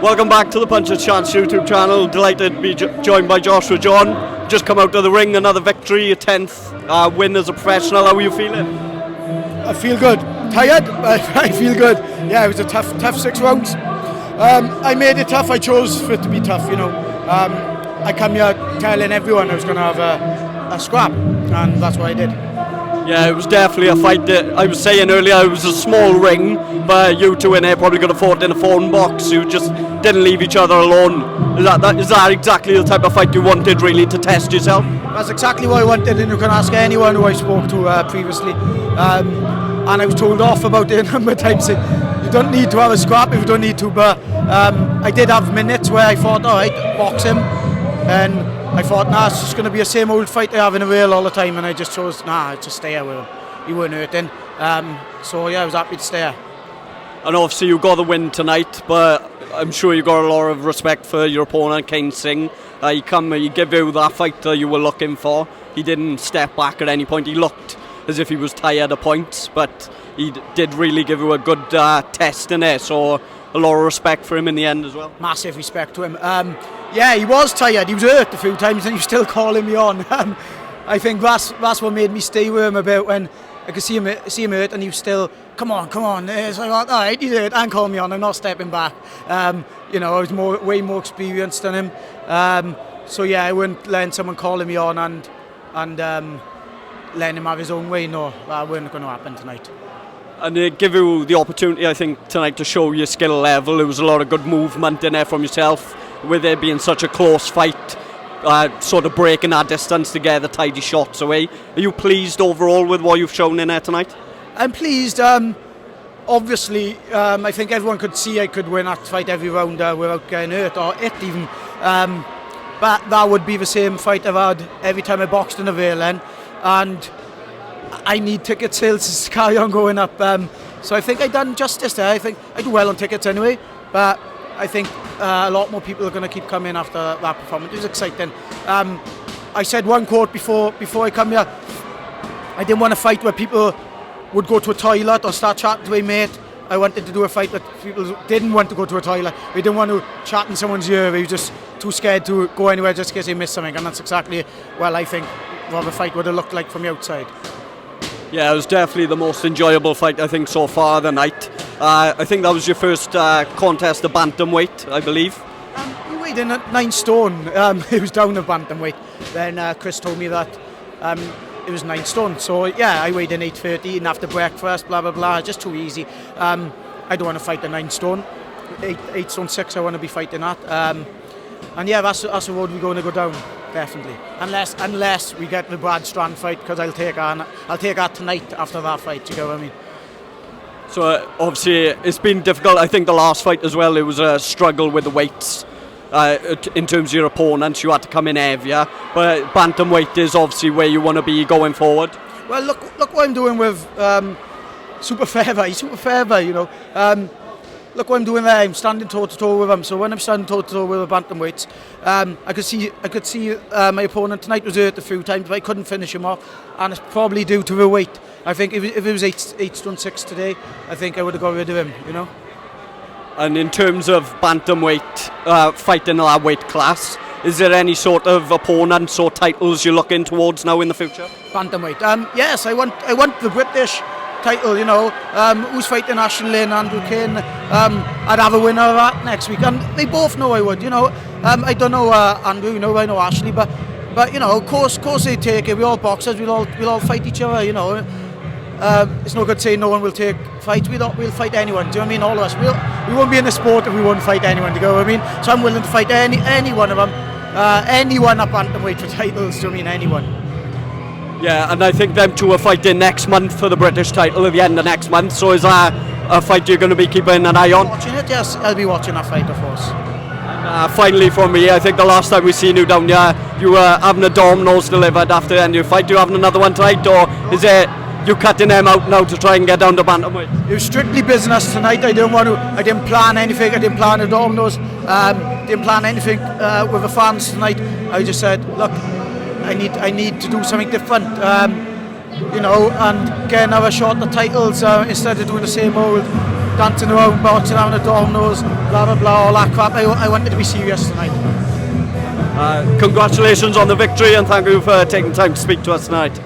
Welcome back to the Puncher's Chance YouTube channel. Delighted to be joined by Joshua John. Just come out of the ring, another victory, a 10th win as a professional. How are you feeling? I feel good. Tired, but I feel good. Yeah, it was a tough 6 rounds. I made it tough. I chose for it to be tough, you know. I come here telling everyone I was going to have a scrap, and that's what I did. Yeah, it was definitely a fight. I was saying earlier it was a small ring, but you two in there probably could have fought in a phone box. You just didn't leave each other alone. Is that exactly the type of fight you wanted, really, to test yourself? That's exactly what I wanted, and you can ask anyone who I spoke to previously. And I was told off about it a number of times. You don't need to have a scrap if you don't need to, but I did have minutes where I thought, all right, box him, and I thought, nah, it's just going to be the same old fight I have in a rail all the time, and I just chose, nah, just stay here with him. He weren't hurting. So yeah, I was happy to stay here. And obviously you got the win tonight, but I'm sure you got a lot of respect for your opponent, Caine Singh. He gave you that fight that you were looking for. He didn't step back at any point. He looked as if he was tired of points, but he did really give you a good test in there, so a lot of respect for him in the end as well. Massive respect to him. Yeah, he was tired. He was hurt a few times, and you still calling me on. I think that's what made me stay with him a bit, when I could see him hurt, and he was still, come on. So I thought, all right, he's hurt, and call me on. I'm not stepping back. You know, I was way more experienced than him. So yeah, I wouldn't let someone calling me on and letting him have his own way. No, that wasn't going to happen tonight. And it gave you the opportunity, I think, tonight to show your skill level. There was a lot of good movement in there from yourself, with it being such a close fight, sort of breaking that distance to get the tidy shots away. Are you pleased overall with what you've shown in there tonight? I'm pleased. Obviously, I think everyone could see I could win that fight every round without getting hurt, or it even. But that would be the same fight I've had every time I boxed in a rail then. And I need ticket sales to carry on going up. So I think I've done justice there. I think I do well on tickets anyway, but I think a lot more people are going to keep coming after that performance. It was exciting. I said one quote before I come here. I didn't want a fight where people would go to a toilet or start chatting to a mate. I wanted to do a fight that people didn't want to go to a toilet. We didn't want to chat in someone's ear. We were just too scared to go anywhere just in case they missed something. And that's exactly, well, I think what the fight would have looked like from the outside. Yeah, it was definitely the most enjoyable fight, I think, so far the night. I think that was your first contest at bantamweight, I believe. We weighed in at 9 stone. It was down at bantamweight. Then Chris told me that it was 9 stone. So yeah, I weighed in 8:30 and after breakfast, blah blah blah. Just too easy. I don't want to fight at 9 stone. 8 stone 6. I want to be fighting at. And yeah, that's the road we're going to go down. Definitely, unless we get the Brad Strand fight, because I'll take that tonight after that fight. You know what I mean? So obviously it's been difficult. I think the last fight as well, it was a struggle with the weights in terms of your opponents. You had to come in heavier, but bantamweight is obviously where you want to be going forward. Well, look what I'm doing with super feather. You know. Look what I'm doing there. I'm standing toe-to-toe with him. So when I'm standing toe-to-toe with the bantamweights, I could see my opponent tonight was hurt a few times, but I couldn't finish him off, and it's probably due to the weight. I think if it was 8 stone 6 today, I think I would have got rid of him. You know. And in terms of bantamweight fighting that weight class, is there any sort of opponents or titles you're looking towards now in the future? Bantamweight. Yes, I want the British title, you know. Who's fighting Ashley and Andrew Caine? I'd have a winner of that next week, and they both know I would, you know. I don't know Andrew, you know, I know Ashley, but you know, of course they take it. We're all boxers. We'll all fight each other, you know. It's no good saying no one will take fights. We'll fight anyone. Do you know what I mean? All of us. We won't be in the sport if we won't fight anyone. Do you know what I mean? So I'm willing to fight any one of them, anyone up bantamweight for titles. Do you know what I mean? Anyone. Yeah, and I think them two are fighting next month for the British title at the end of next month. So is that a fight you're going to be keeping an eye on? Watching it, yes. I'll be watching that fight, of course. Finally, from me, I think the last time we seen you down here, you were having a Domino's delivered after the end of your fight. Do you having another one tonight, or is it you cutting them out now to try and get down to bantamweight? It was strictly business tonight. I didn't plan anything. I didn't plan a Domino's. Didn't plan anything with the fans tonight. I just said, look, I need to do something different, you know, and get another shot at the titles instead of doing the same old. dancing around, boxing, having a dominoes, blah blah blah, all that crap. I wanted to be serious tonight. Congratulations on the victory, and thank you for taking time to speak to us tonight.